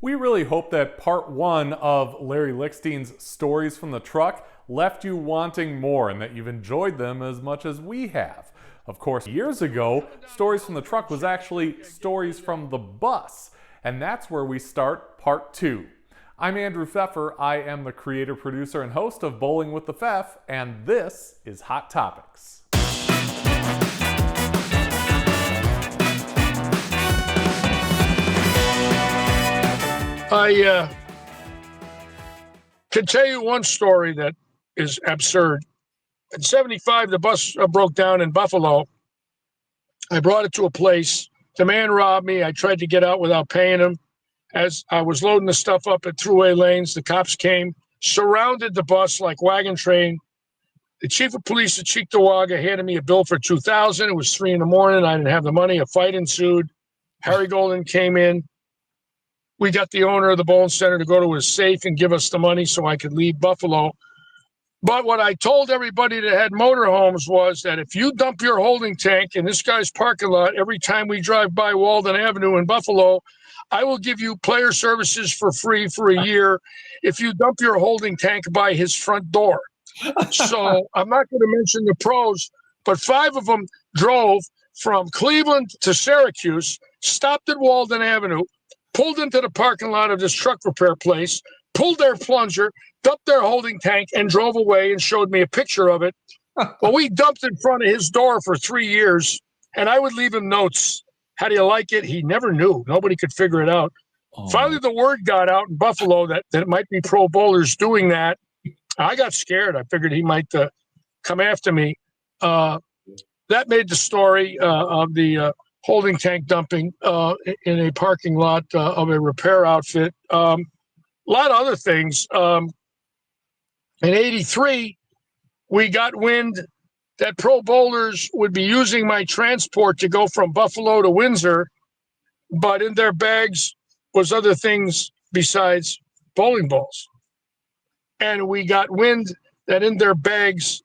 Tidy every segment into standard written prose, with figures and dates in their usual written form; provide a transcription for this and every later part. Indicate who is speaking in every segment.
Speaker 1: We really hope that part one of Larry Lickstein's Stories from the Truck left you wanting more and that you've enjoyed them as much as we have. Of course, years ago, Stories from the Truck was actually Stories from the Bus, and that's where we start part two. I'm Andrew Pfeffer. I am the creator, producer, and host of Bowling with the Pfeff, and this is Hot Topics.
Speaker 2: I can tell you one story that is absurd. In 75, the bus broke down in Buffalo. I brought it to a place. The man robbed me. I tried to get out without paying him. As I was loading the stuff up at throughway lanes, the cops came, surrounded the bus like wagon train. The chief of police of Cheektowaga handed me a bill for $2,000. It was 3 a.m. I didn't have the money. A fight ensued. Harry Golden came in. We got the owner of the bowling center to go to his safe and give us the money so I could leave Buffalo. But what I told everybody that had motorhomes was that if you dump your holding tank in this guy's parking lot every time we drive by Walden Avenue in Buffalo, I will give you player services for free for a year if you dump your holding tank by his front door. So I'm not going to mention the pros, but 5 of them drove from Cleveland to Syracuse, stopped at Walden Avenue, pulled into the parking lot of this truck repair place, pulled their plunger, dumped their holding tank, and drove away and showed me a picture of it. Well, we dumped in front of his door for 3 years, and I would leave him notes. How do you like it? He never knew. Nobody could figure it out. Oh. Finally, the word got out in Buffalo that it might be pro bowlers doing that. I got scared. I figured he might come after me. That made the story of the holding tank dumping in a parking lot of a repair outfit. A lot of other things. In '83, we got wind that pro bowlers would be using my transport to go from Buffalo to Windsor, but in their bags was other things besides bowling balls. And we got wind that in their bags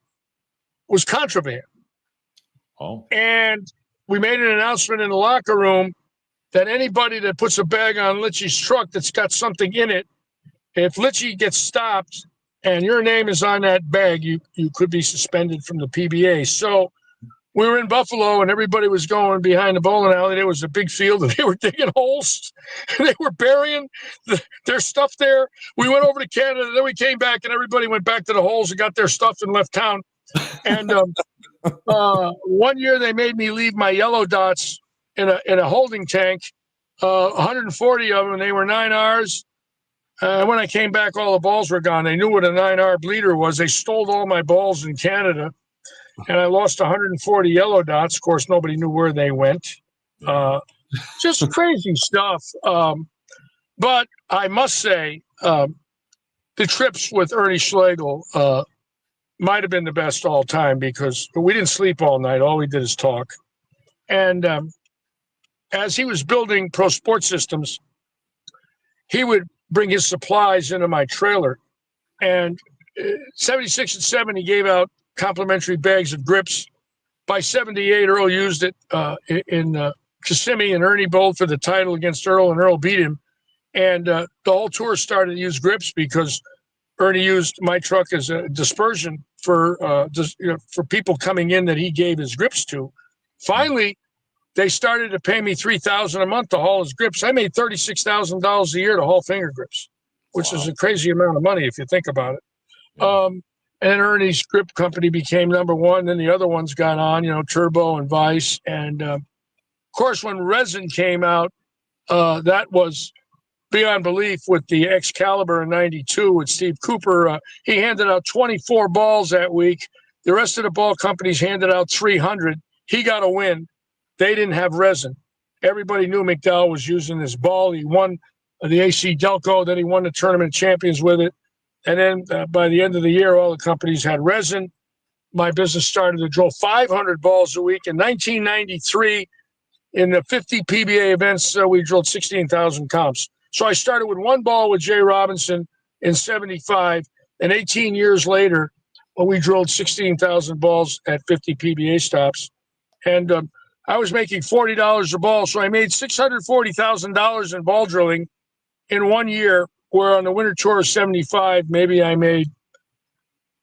Speaker 2: was contraband.
Speaker 1: Oh.
Speaker 2: And we made an announcement in the locker room that anybody that puts a bag on Litchie's truck that's got something in it, if Litchie gets stopped and your name is on that bag, you could be suspended from the PBA. So we were in Buffalo and everybody was going behind the bowling alley. There was a big field and they were digging holes and they were burying their stuff there. We went over to Canada, then we came back and everybody went back to the holes and got their stuff and left town. And 1 year they made me leave my yellow dots in a holding tank, 140 of them, and they were 9Rs. When I came back, all the balls were gone. They knew what a 9R bleeder was. They stole all my balls in Canada, and I lost 140 yellow dots. Of course, nobody knew where they went. Just crazy stuff. But I must say, the trips with Ernie Schlegel might have been the best all time because we didn't sleep all night. All we did is talk. And as he was building Pro Sports Systems, he would bring his supplies into my trailer. And 76 and 7, he gave out complimentary bags of grips. By 78, Earl used it in Kissimmee, and Ernie bowled for the title against Earl, and Earl beat him. And the whole tour started to use grips because Ernie used my truck as a dispersion for people coming in that he gave his grips to. Finally, they started to pay me $3,000 a month to haul his grips. I made $36,000 a year to haul finger grips, which is a crazy amount of money if you think about it. Yeah. And Ernie's grip company became number one. Then the other ones got on, Turbo and Vice. And of course, when resin came out, that was beyond belief with the Excalibur in '92 with Steve Cooper. He handed out 24 balls that week. The rest of the ball companies handed out 300. He got a win. They didn't have resin. Everybody knew McDowell was using this ball. He won the AC Delco. Then he won the Tournament of Champions with it. And then by the end of the year, all the companies had resin. My business started to drill 500 balls a week. In 1993, in the 50 PBA events, we drilled 16,000 comps. So I started with one ball with Jay Robinson in '75, and 18 years later, we drilled 16,000 balls at 50 PBA stops. And I was making $40 a ball, so I made $640,000 in ball drilling in 1 year, where on the winter tour of 75, maybe I made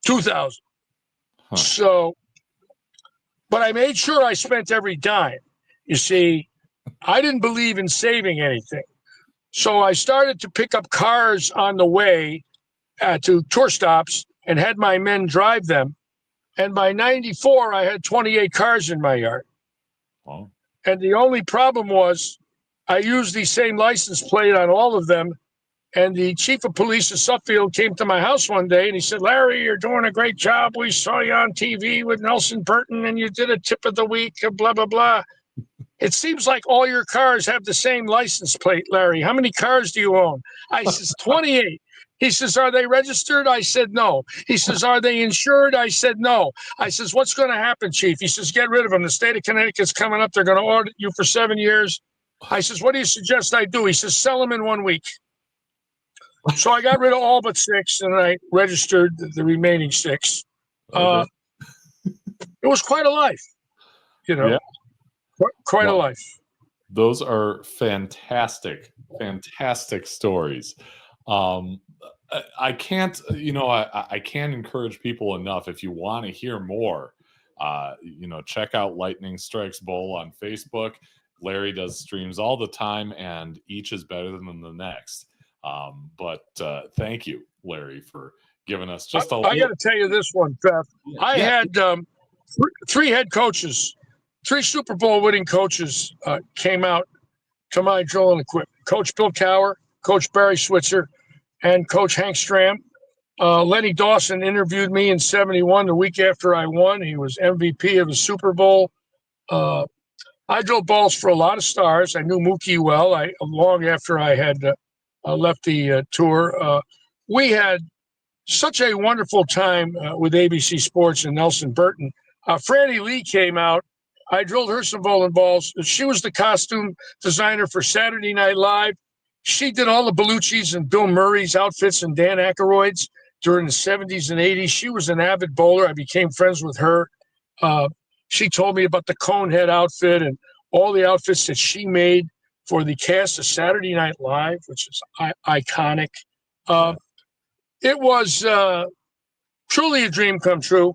Speaker 2: 2,000. So, but I made sure I spent every dime. You see, I didn't believe in saving anything. So I started to pick up cars on the way to tour stops and had my men drive them. And by 94, I had 28 cars in my yard.
Speaker 1: Wow.
Speaker 2: And the only problem was I used the same license plate on all of them. And the chief of police of Suffield came to my house one day and he said, Larry, you're doing a great job. We saw you on TV with Nelson Burton and you did a tip of the week, blah, blah, blah. It seems like all your cars have the same license plate, Larry. How many cars do you own? I says, 28. He says, are they registered? I said, no. He says, are they insured? I said, no. I says, what's going to happen, Chief? He says, get rid of them. The state of Connecticut's coming up. They're going to audit you for 7 years. I says, what do you suggest I do? He says, sell them in 1 week. So I got rid of all but 6 and I registered the remaining 6.
Speaker 1: Okay.
Speaker 2: It was quite a life, you know.
Speaker 1: Yeah.
Speaker 2: Quite a life.
Speaker 1: Those are fantastic stories. I can't, I can't encourage people enough. If you want to hear more, check out Lightning Strikes Bowl on Facebook. Larry does streams all the time, and each is better than the next. But thank you, Larry, for giving us just
Speaker 2: I got to tell you this one, Beth. I had 3 head coaches. 3 Super Bowl winning coaches came out to my drilling equipment. Coach Bill Cower, Coach Barry Switzer, and Coach Hank Stram. Lenny Dawson interviewed me in 71, the week after I won. He was MVP of the Super Bowl. I drilled balls for a lot of stars. I knew Mookie well. Long after I had left the tour. We had such a wonderful time with ABC Sports and Nelson Burton. Franny Lee came out. I drilled her some bowling balls. She was the costume designer for Saturday Night Live. She did all the Bellucci's and Bill Murray's outfits and Dan Aykroyd's during the 70s and 80s. She was an avid bowler. I became friends with her. She told me about the Conehead outfit and all the outfits that she made for the cast of Saturday Night Live, which is iconic. It was truly a dream come true.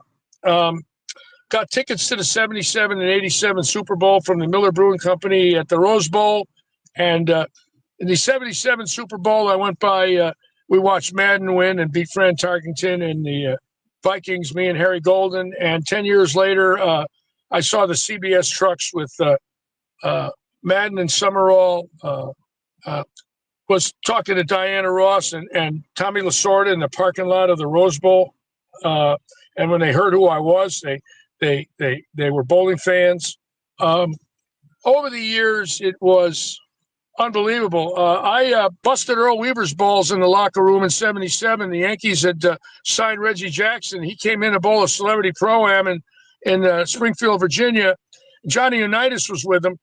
Speaker 2: Got tickets to the 77 and 87 Super Bowl from the Miller Brewing Company at the Rose Bowl. And in the 77 Super Bowl, I went by, we watched Madden win and beat Fran Tarkenton and the Vikings, me and Harry Golden. And 10 years later, I saw the CBS trucks with Madden and Summerall. Was talking to Diana Ross and Tommy Lasorda in the parking lot of the Rose Bowl. And when they heard who I was, they were bowling fans. Over the years, it was unbelievable. I busted Earl Weaver's balls in the locker room in 77. The Yankees had signed Reggie Jackson. He came in to bowl a celebrity pro-am in Springfield, Virginia. Johnny Unitas was with him.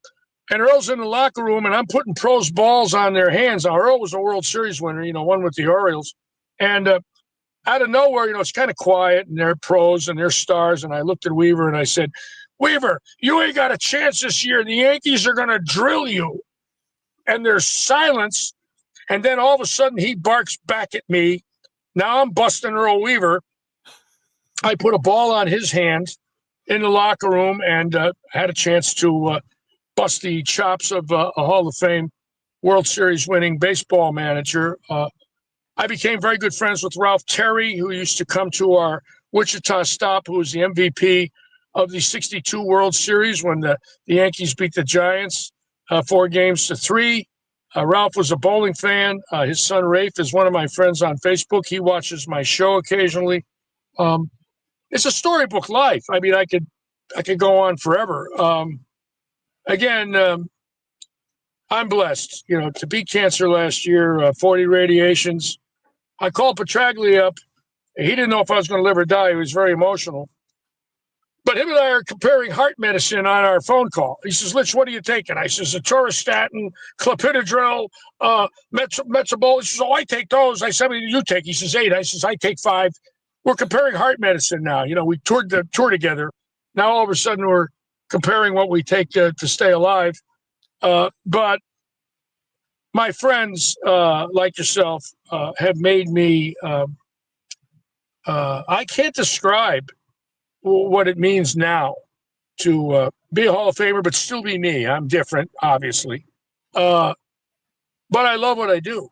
Speaker 2: And Earl's in the locker room, and I'm putting pros' balls on their hands. Now, Earl was a World Series winner, one with the Orioles. And out of nowhere, it's kind of quiet, and they're pros and they're stars. And I looked at Weaver and I said, Weaver, you ain't got a chance this year. The Yankees are going to drill you. And there's silence. And then all of a sudden he barks back at me. Now I'm busting Earl Weaver. I put a ball on his hand in the locker room and had a chance to bust the chops of a Hall of Fame World Series winning baseball manager. I became very good friends with Ralph Terry, who used to come to our Wichita stop, who was the MVP of the 62 World Series when the Yankees beat the Giants 4-3. Ralph was a bowling fan. His son, Rafe, is one of my friends on Facebook. He watches my show occasionally. It's a storybook life. I mean, I could go on forever. Again, I'm blessed, to beat cancer last year, 40 radiations. I called Petraglia up. He didn't know if I was going to live or die. He was very emotional. But him and I are comparing heart medicine on our phone call. He says, Litch, what are you taking? I says, atorvastatin, clopidogrel, metrobol. He says, I take those. I said, how many do you take? He says, 8. I says, I take 5. We're comparing heart medicine now. We toured the tour together. Now all of a sudden we're comparing what we take to stay alive. But my friends like yourself have made me. I can't describe what it means now to be a Hall of Famer, but still be me. I'm different, obviously, but I love what I do,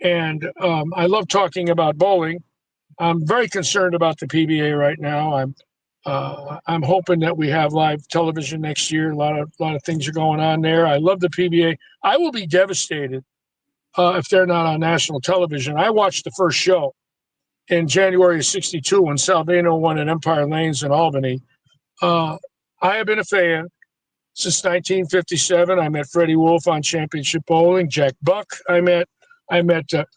Speaker 2: and I love talking about bowling. I'm very concerned about the PBA right now. I'm hoping that we have live television next year. A lot of things are going on there. I love the PBA. I will be devastated if they're not on national television. I watched the first show in January of '62 when Salvino won at Empire Lanes in Albany. I have been a fan since 1957. I met Freddie Wolf on Championship Bowling. Jack Buck. I met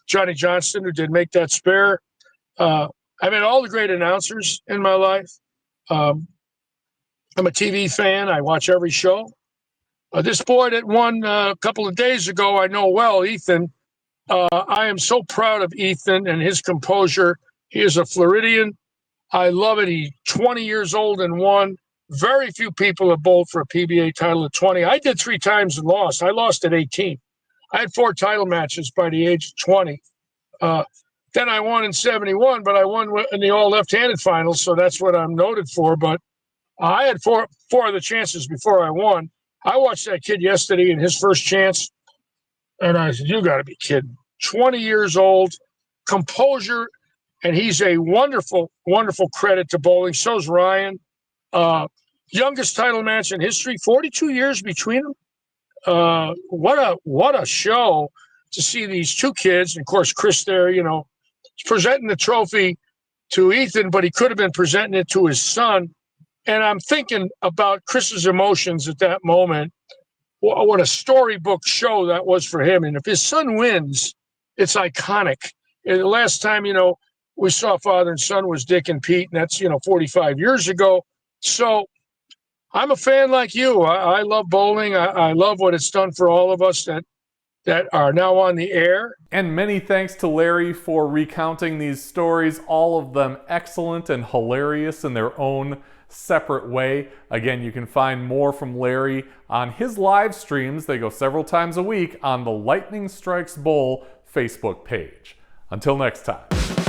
Speaker 2: Johnny Johnston, who did Make That Spare. I met all the great announcers in my life. I'm a TV fan. I watch every show. This boy that won a couple of days ago, I know well, Ethan. I am so proud of Ethan and his composure. He is a Floridian. I love it. He's 20 years old and won. Very few people have bowled for a PBA title at 20. I did 3 times and lost. I lost at 18. I had 4 title matches by the age of 20. Then I won in '71, but I won in the all left-handed finals, so that's what I'm noted for. But I had four of the chances before I won. I watched that kid yesterday in his first chance, and I said, you got to be kidding. 20 years old, composure, and he's a wonderful, wonderful credit to bowling. So's Ryan. Youngest title match in history, 42 years between them. What a show to see these 2 kids. And of course, Chris there, presenting the trophy to Ethan, but he could have been presenting it to his son. And I'm thinking about Chris's emotions at that moment. What a storybook show that was for him. And if his son wins, it's iconic. And the last time, we saw father and son was Dick and Pete, and that's, 45 years ago. So I'm a fan like you. I love bowling. I love what it's done for all of us that are now on the air.
Speaker 1: And many thanks to Larry for recounting these stories, all of them excellent and hilarious in their own separate way. Again, you can find more from Larry on his live streams. They go several times a week on the Lightning Strikes Bowl Facebook page. Until next time.